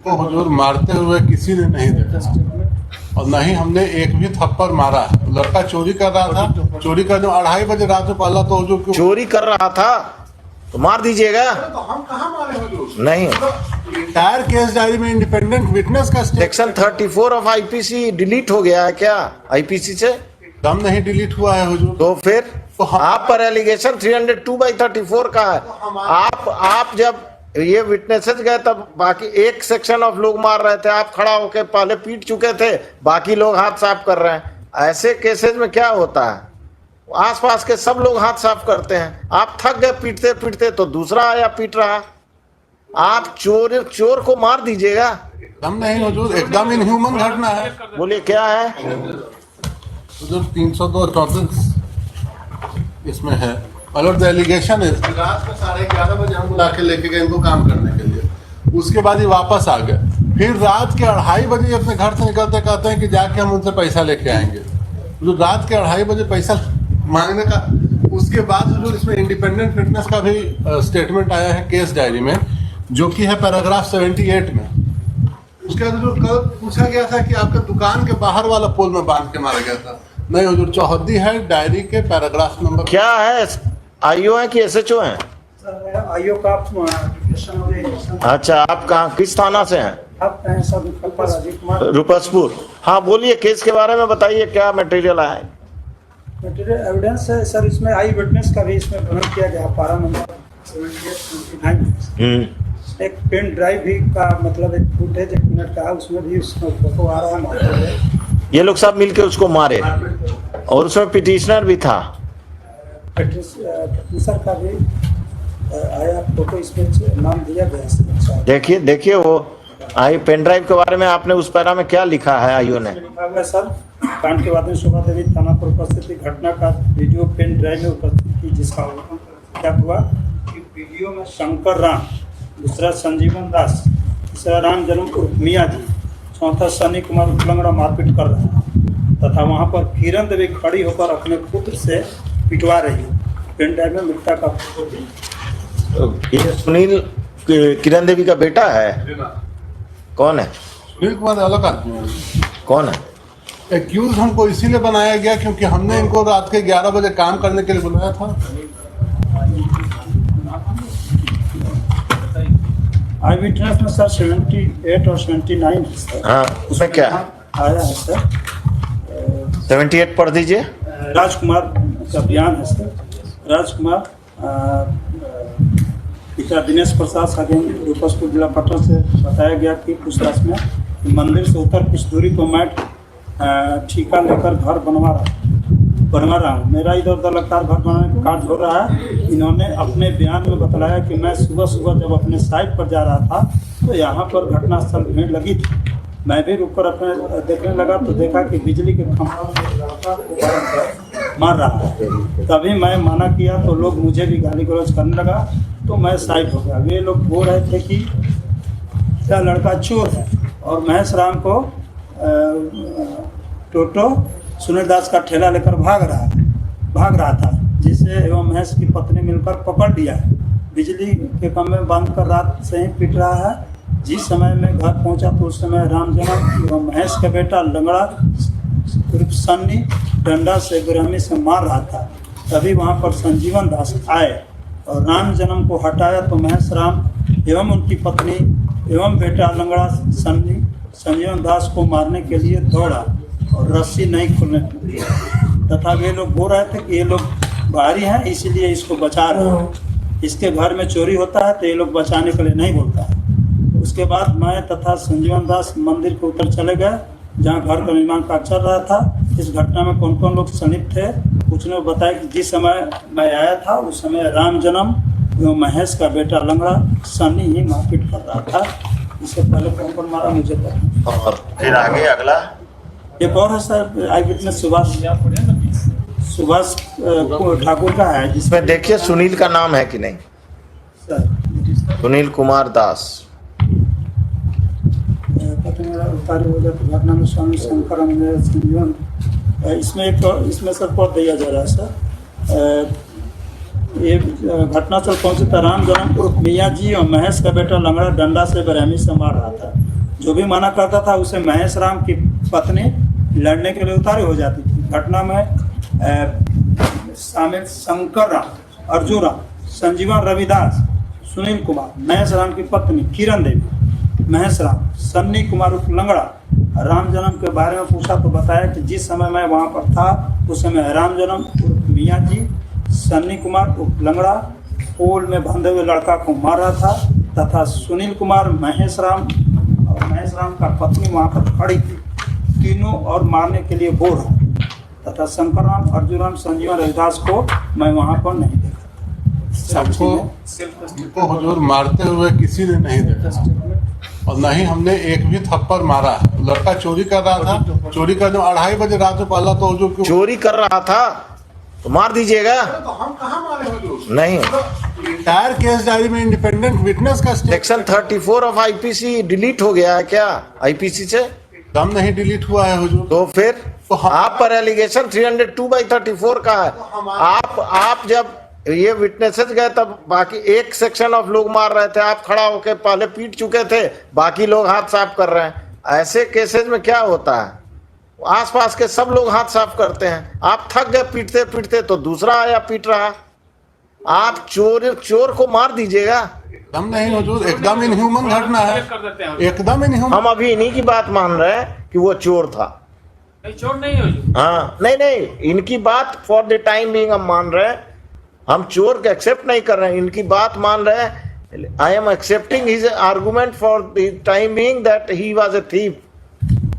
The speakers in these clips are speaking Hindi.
को हुजूर मारते हुए किसी ने नहीं देखा और न ही हमने एक भी थप्पड़ मारा है। लड़का चोरी कर रहा था, चोरी करने 2:30 बजे रात में पहला तो हुजूर क्यों चोरी कर रहा था तो मार दीजिएगा। तो हम कहाँ मारे हुजूर? नहीं, इंटायर केस डायरी में इंडिपेंडेंट विटनेस का सेक्शन 34 ऑफ आईपीसी डिलीट हो गया है क्या आईपीसी से? दम नहीं डिलीट हुआ है हुजूर। तो फिर तो आप पर एलिगेशन 302/34 का है। आप जब ये विटनेसेस गए तब बाकी एक सेक्शन ऑफ लोग मार रहे थे, आप खड़ा होकर पहले पीट चुके थे, बाकी लोग हाथ साफ कर रहे हैं। ऐसे केसेस में क्या होता है, आसपास के सब लोग हाथ साफ करते हैं, आप थक गए पीटते पीटते तो दूसरा आया पीट रहा। आप चोर को मार दीजिएगा। दम नहीं हुजूर, एकदम इनह्यूमन घटना है। बोलिए क्या है? हुजूर 302 इसमें है और द एलिगेशन है रात में 11:30 बजे हम बुला के लेके गए इनको काम करने के लिए। उसके बाद ये वापस आ गए, फिर रात के 2:30 बजे अपने घर से निकलते कहते हैं कि जाके हम उनसे पैसा लेके आएंगे। जो रात के 2:30 बजे पैसा मांगने का, उसके बाद जो इसमें इंडिपेंडेंट विटनेस का भी स्टेटमेंट आया है केस डायरी में, जो कि है पैराग्राफ 78 में। उसके बाद जो कल पूछा गया था कि आपके दुकान के बाहर वाला पोल में बांध के मारा गया था, नहीं हुजूर, चौहद्दी है डायरी के पैराग्राफ नंबर। क्या है, आईओ है कि एसएचओ है? आईओ का एप्लीकेशन हो गया। अच्छा, आप कहाँ किस थाना से हैं? आप सब रुपसपुर। हाँ बोलिए, केस के बारे में बताइए, क्या मटेरियल आया है? मटेरियल एविडेंस है सर, इसमें आई विटनेस का भी इसमें वर्णन किया गया, पारा नंबर 78-79। एक पेन ड्राइव भी का मतलब एक फुटेज 1 मिनट का है, उसमें भी उसमें फोटो आ रहा है। ये लोग सब मिलके उसको मारे और उसमें पिटिशनर भी था। पिटिशनर का भी आया फोटो, इसमें नाम दिया गया। देखिए वो आई पेन ड्राइव के बारे में आपने उस पैरा में क्या लिखा है आईओ ने? लिखा हुआ सर, कांड के बाद में शोभा देवी थाना पर उपस्थित घटना का वीडियो पेन ड्राइव में उपस्थित थी, जिसका क्या हुआ कि वीडियो में शंकर राम, दूसरा संजीवन दास, तीसरा राम जन्म उर्फ मियाँ जी, चौथा सनी कुमार लंगड़ा मारपीट कर रहा है तथा वहाँ पर किरण देवी खड़ी होकर अपने पुत्र से पिटवा रही है। पेन ड्राइव में मृतक का फोटो भी। ये सुनील किरण देवी का बेटा है? कौन है? सुनील कुमार अलग आदमी है। कौन है? एक्यूज हमको इसीलिए बनाया गया क्योंकि हमने इनको रात के 11 बजे काम करने के लिए बुलाया था। आई विटनेस में सर 78 और 79 है सर। हाँ, उसमें क्या आया है सर? 78 पढ़ दीजिए। राजकुमार का बयान है सर। राजकुमार पिता दिनेश प्रसाद सागेन रूपसपुर जिला पटना से बताया गया कि पूछताछ में मंदिर से उतर कुछ दूरी पर मैट ठीका लेकर घर बनवा रहा हूँ। मेरा इधर उधर लगातार घर बनाने का कार्य हो रहा है। इन्होंने अपने बयान में बताया कि मैं सुबह सुबह जब अपने साइट पर जा रहा था तो यहाँ पर घटनास्थल भीड़ लगी थी। मैं भी रुककर अपने देखने लगा तो देखा कि बिजली के खंभा मार रहा है। तभी मैं मना किया तो लोग मुझे भी गाली गलौज करने लगा तो मैं साइड हो गया। वे लोग बोल रहे थे कि क्या लड़का चोर है और महेश राम को टोटो सुनील दास का ठेला लेकर भाग रहा था, जिसे एवं महेश की पत्नी मिलकर पकड़ लिया है। बिजली के खंभे में बांध कर रात से ही पीट रहा है। जिस समय मैं घर पहुंचा तो उस समय राम जन्म एवं महेश का बेटा लंगड़ा सन्नी डंडा से गुरहमी से मार रहा था। तभी वहां पर संजीवन दास आए और राम जन्म को हटाया तो महेश राम एवं उनकी पत्नी एवं बेटा लंगड़ा सन्नी संजीवन दास को मारने के लिए दौड़ा और रस्सी नहीं खुलने दी तथा वे लोग बोल रहे थे कि ये लोग बाहरी हैं इसलिए इसको बचा रहे हैं। इसके घर में चोरी होता है तो ये लोग बचाने के लिए नहीं बोलता है। उसके बाद मैं तथा संजीवन दास मंदिर के ऊपर चले गए जहाँ घर का निर्माण कार्य चल रहा था। इस घटना में कौन कौन लोग संलिप्त थे कुछ ने बताया कि जिस समय मैं आया था उस समय राम जन्म एवं महेश का बेटा लंगड़ा सन्नी ही मारपीट कर रहा था। इससे पहले कौन कौन मारा मुझे पता। और फिर आगे अगला एक और है सर, आई विटनेस सुभाष ठाकुर का है, जिसमें देखिए सुनील का नाम है कि नहीं सर? सुनील कुमार दास। घटना में स्वामी शंकर संजीवन इसमें सर पद दिया जा रहा है सर। ये घटनास्थल पहुंचे तो राम जन्म उर्फ मियाँ जी और महेश का बेटा लंगड़ा डंडा से बेरहमी से मार रहा था। जो भी मना करता था उसे महेश राम की पत्नी लड़ने के लिए उतारी हो जाती थी। घटना में शामिल शंकर राम, अर्जुन राम, संजीवन रविदास, सुनील कुमार, महेश राम की पत्नी किरण देवी, महेश राम, सन्नी कुमार उर्फ लंगड़ा। राम जन्म के बारे में पूछा तो बताया कि जिस समय मैं वहाँ पर था उस समय राम जन्म उर्फ मियाँ जी, सन्नी कुमार उर्फ लंगड़ा पोल में बंधे हुए लड़का को मार रहा था तथा सुनील कुमार, महेश राम का पत्नी वहाँ पर खड़ी थी, तीनों और मारने के लिए बोल रहा तथा शंकर राम, अर्जुन राम, संजीवन रविदास को मैं वहाँ पर नहीं देखा। सबको उनको हुजूर मारते हुए किसी ने नहीं देखा और न ही हमने एक भी थप्पड़ मारा। लड़का चोरी कर रहा था, चोरी कर 2:30 बजे रात को पहला तो हुजूर क्यों चोरी कर रहा था तो मार दीजिएगा। तो हम कहाँ मारे हुजूर? नहीं, इंटायर केस डायरी में इंडिपेंडेंट विटनेस का सेक्शन 34 ऑफ आईपीसी डिलीट हो गया है क्या आईपीसी से? दम नहीं डिलीट हुआ है हुजूर। तो फिर तो हम- आप पर एलिगेशन 302/34 का है। आप जब ये विटनेसेस गए तब बाकी एक सेक्शन ऑफ लोग मार रहे थे, आप खड़ा होकर पहले पीट चुके थे, बाकी लोग हाथ साफ कर रहे हैं। ऐसे केसेस में क्या होता है, आसपास के सब लोग हाथ साफ करते हैं, आप थक गए पीटते पीटते तो दूसरा आया पीट रहा। आप चोर को मार दीजिएगा। एकदम नहीं हुजूर, एकदम इनह्यूमन घटना है, एकदम इनह्यूमन। हम अभी इन्हीं की बात मान रहे हैं कि वो चोर था। नहीं, चोर नहीं हो जी। हाँ, नहीं, इनकी बात फॉर द टाइम बीइंग हम मान रहे हैं, हम चोर को एक्सेप्ट नहीं कर रहे हैं, इनकी बात मान रहे हैं। I am accepting his argument for the time being that he was a thief.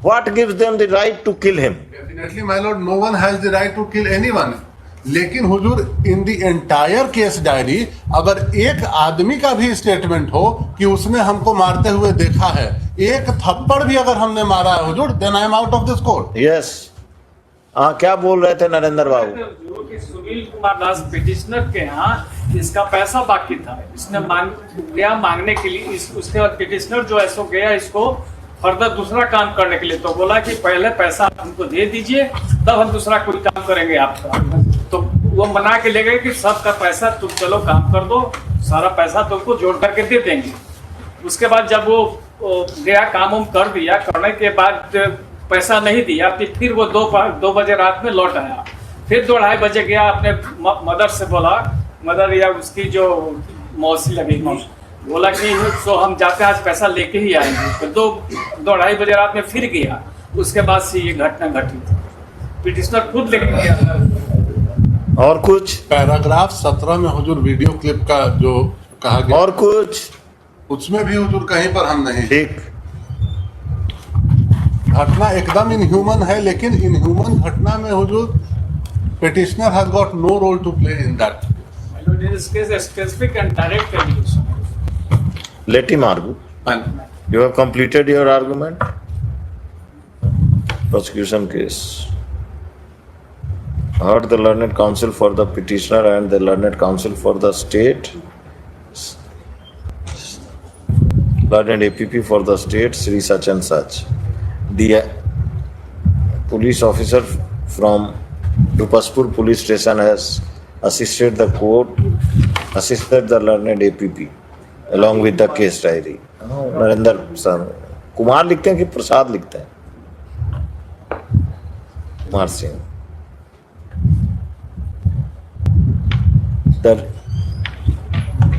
What gives them the right to kill him? Definitely my lord, no one has the right to kill anyone. लेकिन हुजूर, in the entire case diary अगर एक आदमी का भी स्टेटमेंट हो कि उसने हमको मारते हुए देखा है, एक थप्पड़ भी अगर हमने मारा है हुजूर, then I am out of this court. Yes. हाँ, क्या बोल रहे थे नरेंद्र बाबू? जो कि सुनील कुमार दास पिटिशनर के यहाँ इसका पैसा बाकी था, इसने गया मांगने के लिए। उसके बाद पिटिशनर जो है सो गया इसको फर्दर दूसरा काम करने के लिए, तो बोला कि पहले पैसा हमको दे दीजिए तब हम दूसरा कोई काम करेंगे आपका। तो वो मना के ले गए कि सबका पैसा तुम चलो काम कर दो, सारा पैसा तुमको जोड़ करके दे देंगे। उसके बाद जब वो गया काम उम कर दिया, करने के बाद पैसा नहीं दिया, फिर वो 2 बजे रात में लौट आया। फिर 2-2:30 बजे गया, अपने मदर से बोला, मदर या उसकी जो मौसी लगेगी, बोला कि तो हम जाते हैं आज पैसा लेके ही आएंगे। तो 2-2:30 बजे रात में फिर गया। उसके बाद से ये घटना घटी। पिटिशनर खुद लेके गया। और कुछ? पैराग्राफ 17 में हुजूर वीडियो क्लिप का जो कहा गया, और कुछ? उसमें भी हुजूर कहीं पर हम नहीं। ठीक। घटना एकदम इनह्यूमन है, लेकिन इनह्यूमन घटना में हुजूर petitioner has got no role to play in that. In this case, a specific and direct allegation. Let him argue. You have completed your argument. Prosecution case. Heard the learned counsel for the petitioner and the learned counsel for the state. Learned APP for the state, Sri such and such. The police officer from Dupaspur police station has assisted the court, assisted the learned APP along with the case diary. Narendra sir Kumar लिखते हैं कि प्रसाद लिखते हैं? Kumar Singh.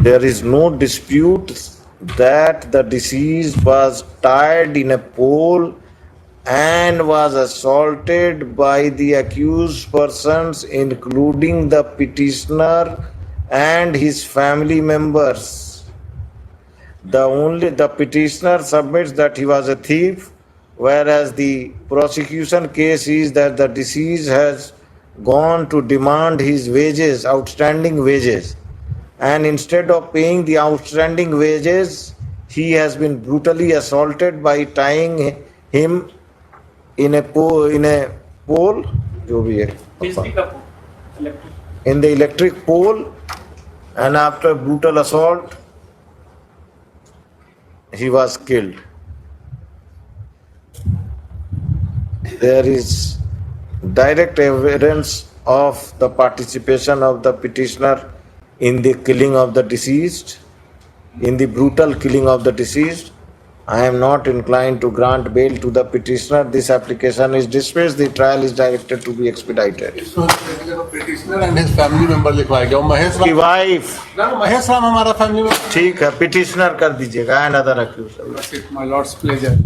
There is no dispute that the deceased was tied in a pole and was assaulted by the accused persons, including the petitioner and his family members. The petitioner submits that he was a thief, whereas the prosecution case is that the deceased has gone to demand his wages, outstanding wages, and instead of paying the outstanding wages, he has been brutally assaulted by tying him in a pole, जो भी है, बिजली का electric, in the electric pole, and after brutal assault, he was killed. There is direct evidence of the participation of the petitioner in the killing of the deceased, in the brutal killing of the deceased, I am not inclined to grant bail to the petitioner. This application is dismissed. The trial is directed to be expedited. इसमें petitioner and his family member लिखवाया गया, वो महेश की राम वाइफ, ना, महेश राम हमारा फैमिली मेंबर। ठीक है, पिटिशनर कर दीजिएगा, and other accused. My lord's pleasure.